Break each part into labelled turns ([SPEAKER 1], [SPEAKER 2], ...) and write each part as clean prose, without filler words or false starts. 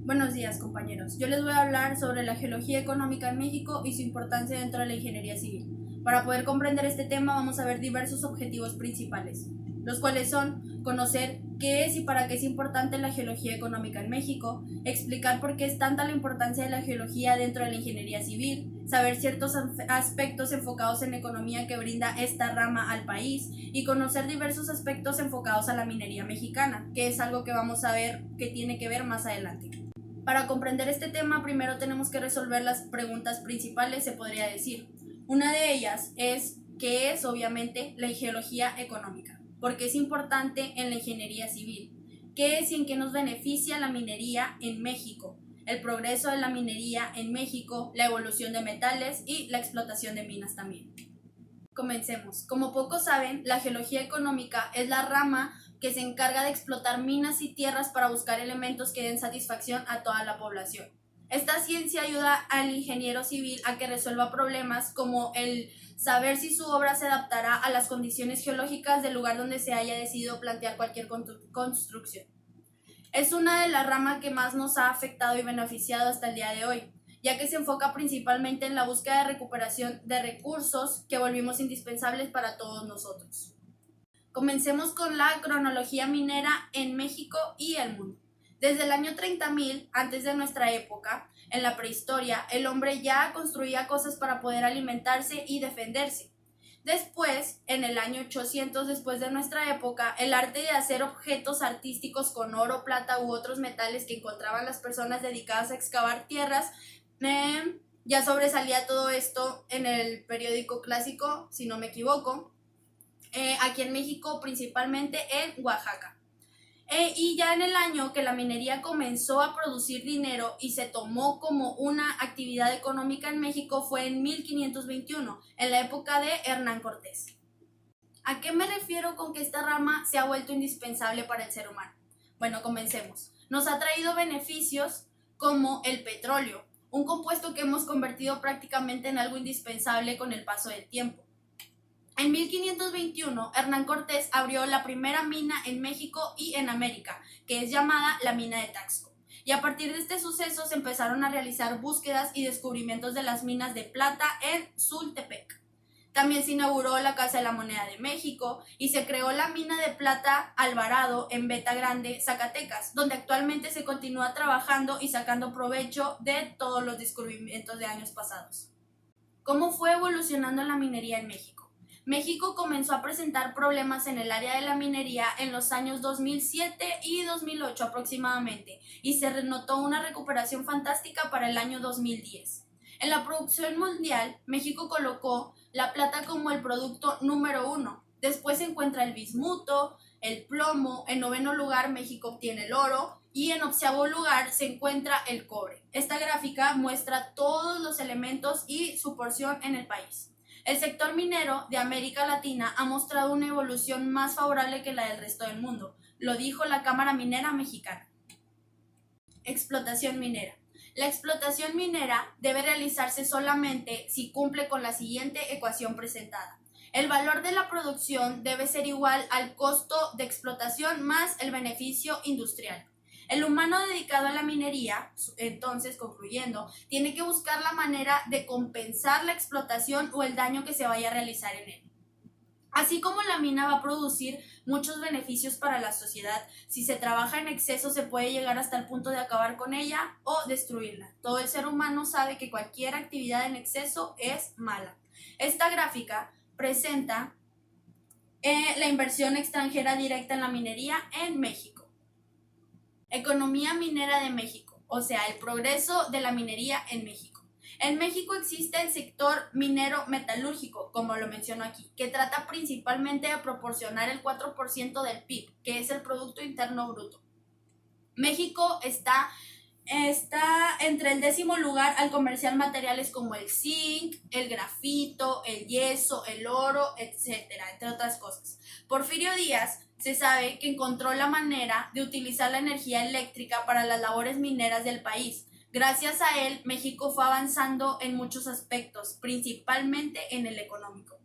[SPEAKER 1] Buenos días, compañeros. Yo les voy a hablar sobre la geología económica en México y su importancia dentro de la ingeniería civil. Para poder comprender este tema vamos a ver diversos objetivos principales, los cuales son conocer qué es y para qué es importante la geología económica en México, explicar por qué es tanta la importancia de la geología dentro de la ingeniería civil, saber ciertos aspectos enfocados en economía que brinda esta rama al país y conocer diversos aspectos enfocados a la minería mexicana, que es algo que vamos a ver que tiene que ver más adelante. Para comprender este tema, primero tenemos que resolver las preguntas principales, se podría decir. Una de ellas es, ¿qué es, obviamente, la geología económica? ¿Por qué es importante en la ingeniería civil? ¿Qué es y en qué nos beneficia la minería en México? El progreso de la minería en México, la evolución de metales y la explotación de minas también. Comencemos. Como pocos saben, la geología económica es la rama que se encarga de explotar minas y tierras para buscar elementos que den satisfacción a toda la población. Esta ciencia ayuda al ingeniero civil a que resuelva problemas como el saber si su obra se adaptará a las condiciones geológicas del lugar donde se haya decidido plantear cualquier construcción. Es una de las ramas que más nos ha afectado y beneficiado hasta el día de hoy, ya que se enfoca principalmente en la búsqueda de recuperación de recursos que volvimos indispensables para todos nosotros. Comencemos con la cronología minera en México y el mundo. Desde el año 30.000 antes de nuestra época, en la prehistoria, el hombre ya construía cosas para poder alimentarse y defenderse. Después, en el año 800 después de nuestra época, el arte de hacer objetos artísticos con oro, plata u otros metales que encontraban las personas dedicadas a excavar tierras, ya sobresalía todo esto en el periódico clásico, si no me equivoco, aquí en México, principalmente en Oaxaca. Y ya en el año que la minería comenzó a producir dinero y se tomó como una actividad económica en México fue en 1521, en la época de Hernán Cortés. ¿A qué me refiero con que esta rama se ha vuelto indispensable para el ser humano? Bueno, comencemos. Nos ha traído beneficios como el petróleo, un compuesto que hemos convertido prácticamente en algo indispensable con el paso del tiempo. En 1521, Hernán Cortés abrió la primera mina en México y en América, que es llamada la mina de Taxco. Y a partir de este suceso se empezaron a realizar búsquedas y descubrimientos de las minas de plata en Sultepec. También se inauguró la Casa de la Moneda de México y se creó la mina de plata Alvarado en Beta Grande, Zacatecas, donde actualmente se continúa trabajando y sacando provecho de todos los descubrimientos de años pasados. ¿Cómo fue evolucionando la minería en México? México comenzó a presentar problemas en el área de la minería en los años 2007 y 2008 aproximadamente, y se notó una recuperación fantástica para el año 2010. En la producción mundial, México colocó la plata como el producto número 1. Después se encuentra el bismuto, el plomo. En noveno lugar, México obtiene el oro. Y en 11º lugar se encuentra el cobre. Esta gráfica muestra todos los elementos y su porción en el país. El sector minero de América Latina ha mostrado una evolución más favorable que la del resto del mundo, lo dijo la Cámara Minera Mexicana. Explotación minera. La explotación minera debe realizarse solamente si cumple con la siguiente ecuación presentada. El valor de la producción debe ser igual al costo de explotación más el beneficio industrial. El humano dedicado a la minería, entonces, concluyendo, tiene que buscar la manera de compensar la explotación o el daño que se vaya a realizar en él. Así como la mina va a producir muchos beneficios para la sociedad, si se trabaja en exceso se puede llegar hasta el punto de acabar con ella o destruirla. Todo el ser humano sabe que cualquier actividad en exceso es mala. Esta gráfica presenta la inversión extranjera directa en la minería en México. Economía minera de México, o sea, el progreso de la minería en México. En México existe el sector minero metalúrgico, como lo menciono aquí, que trata principalmente de proporcionar el 4% del PIB, que es el Producto Interno Bruto. México está entre el 10º lugar al comerciar materiales como el zinc, el grafito, el yeso, el oro, etcétera, entre otras cosas. Porfirio Díaz se sabe que encontró la manera de utilizar la energía eléctrica para las labores mineras del país. Gracias a él, México fue avanzando en muchos aspectos, principalmente en el económico.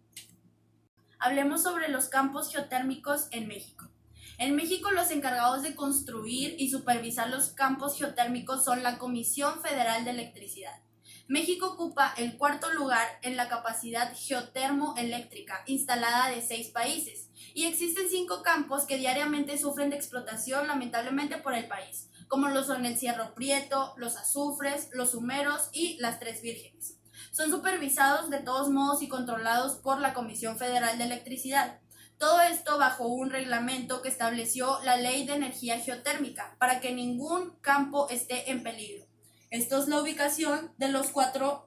[SPEAKER 1] Hablemos sobre los campos geotérmicos en México. En México, los encargados de construir y supervisar los campos geotérmicos son la Comisión Federal de Electricidad. México ocupa el cuarto lugar en la capacidad geotermoeléctrica instalada de 6 países, y existen 5 campos que diariamente sufren de explotación lamentablemente por el país, como lo son el Cerro Prieto, los Azufres, los Humeros y las Tres Vírgenes. Son supervisados de todos modos y controlados por la Comisión Federal de Electricidad. Todo esto bajo un reglamento que estableció la Ley de Energía Geotérmica para que ningún campo esté en peligro. Esto es la ubicación de los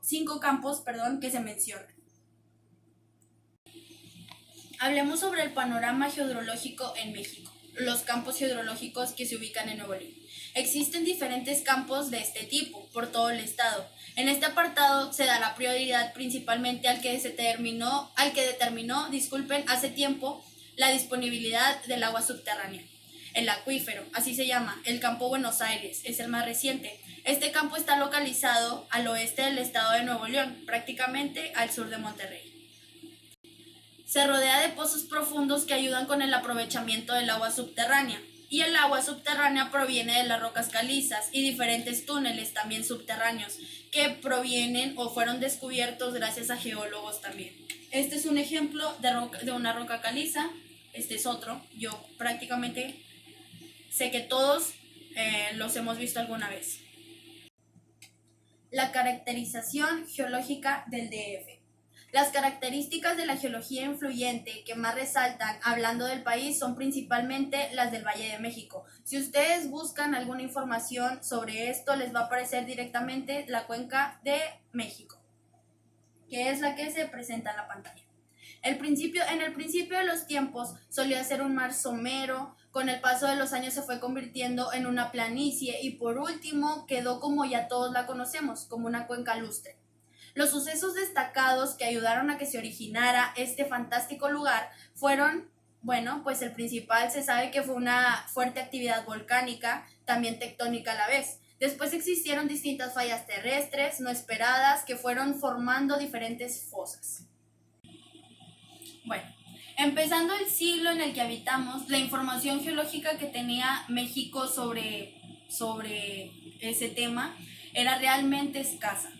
[SPEAKER 1] 5 campos que se mencionan. Hablemos sobre el panorama hidrológico en México, los campos hidrológicos que se ubican en Nuevo León. Existen diferentes campos de este tipo por todo el estado. En este apartado se da la prioridad principalmente al que determinó hace tiempo la disponibilidad del agua subterránea. El acuífero, así se llama, el campo Buenos Aires, es el más reciente. Este campo está localizado al oeste del estado de Nuevo León, prácticamente al sur de Monterrey. Se rodea de pozos profundos que ayudan con el aprovechamiento del agua subterránea, y el agua subterránea proviene de las rocas calizas y diferentes túneles también subterráneos que provienen o fueron descubiertos gracias a geólogos también. Este es un ejemplo de una roca caliza, este es otro. Yo prácticamente sé que todos los hemos visto alguna vez. La caracterización geológica del DF. Las características de la geología influyente que más resaltan hablando del país son principalmente las del Valle de México. Si ustedes buscan alguna información sobre esto, les va a aparecer directamente la cuenca de México, que es la que se presenta en la pantalla. En el principio de los tiempos solía ser un mar somero, con el paso de los años se fue convirtiendo en una planicie y por último quedó como ya todos la conocemos, como una cuenca lustre. Los sucesos destacados que ayudaron a que se originara este fantástico lugar fueron, pues el principal se sabe que fue una fuerte actividad volcánica, también tectónica a la vez. Después existieron distintas fallas terrestres no esperadas que fueron formando diferentes fosas. Bueno, empezando el siglo en el que habitamos, la información geológica que tenía México sobre ese tema era realmente escasa.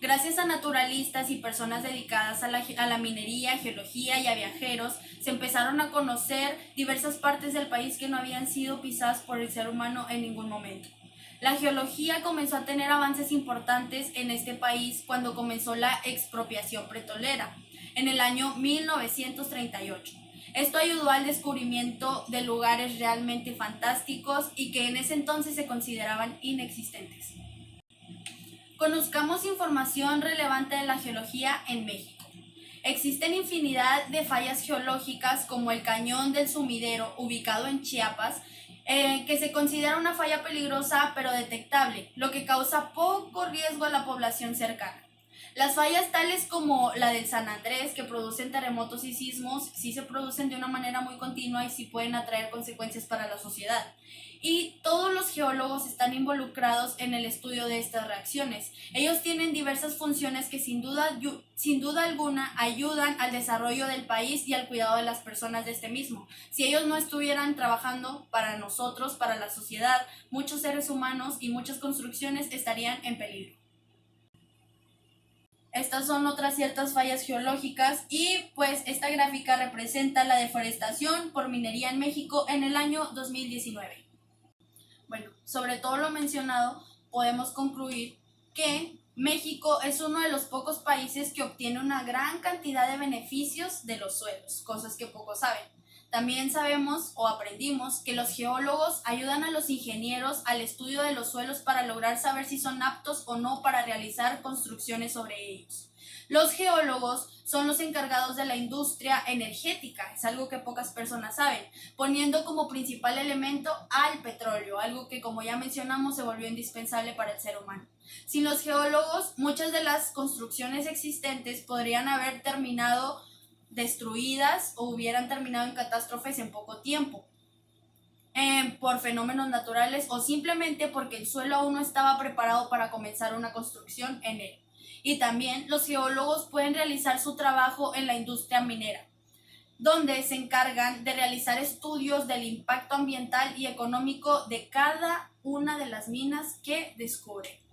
[SPEAKER 1] Gracias a naturalistas y personas dedicadas a la minería, geología y a viajeros, se empezaron a conocer diversas partes del país que no habían sido pisadas por el ser humano en ningún momento. La geología comenzó a tener avances importantes en este país cuando comenzó la expropiación petrolera, en el año 1938. Esto ayudó al descubrimiento de lugares realmente fantásticos y que en ese entonces se consideraban inexistentes. Conozcamos información relevante de la geología en México. Existen infinidad de fallas geológicas como el Cañón del Sumidero, ubicado en Chiapas, que se considera una falla peligrosa pero detectable, lo que causa poco riesgo a la población cercana. Las fallas tales como la del San Andrés, que producen terremotos y sismos, sí se producen de una manera muy continua y sí pueden atraer consecuencias para la sociedad. Y todos los geólogos están involucrados en el estudio de estas reacciones. Ellos tienen diversas funciones que sin duda alguna ayudan al desarrollo del país y al cuidado de las personas de este mismo. Si ellos no estuvieran trabajando para nosotros, para la sociedad, muchos seres humanos y muchas construcciones estarían en peligro. Estas son otras ciertas fallas geológicas y pues esta gráfica representa la deforestación por minería en México en el año 2019. Bueno, sobre todo lo mencionado, podemos concluir que México es uno de los pocos países que obtiene una gran cantidad de beneficios de los suelos, cosas que pocos saben. También sabemos o aprendimos que los geólogos ayudan a los ingenieros al estudio de los suelos para lograr saber si son aptos o no para realizar construcciones sobre ellos. Los geólogos son los encargados de la industria energética, es algo que pocas personas saben, poniendo como principal elemento al petróleo, algo que como ya mencionamos se volvió indispensable para el ser humano. Sin los geólogos, muchas de las construcciones existentes podrían haber terminado destruidas o hubieran terminado en catástrofes en poco tiempo, por fenómenos naturales o simplemente porque el suelo aún no estaba preparado para comenzar una construcción en él. Y también los geólogos pueden realizar su trabajo en la industria minera. donde se encargan de realizar estudios del impacto ambiental y económico de cada una de las minas que descubre.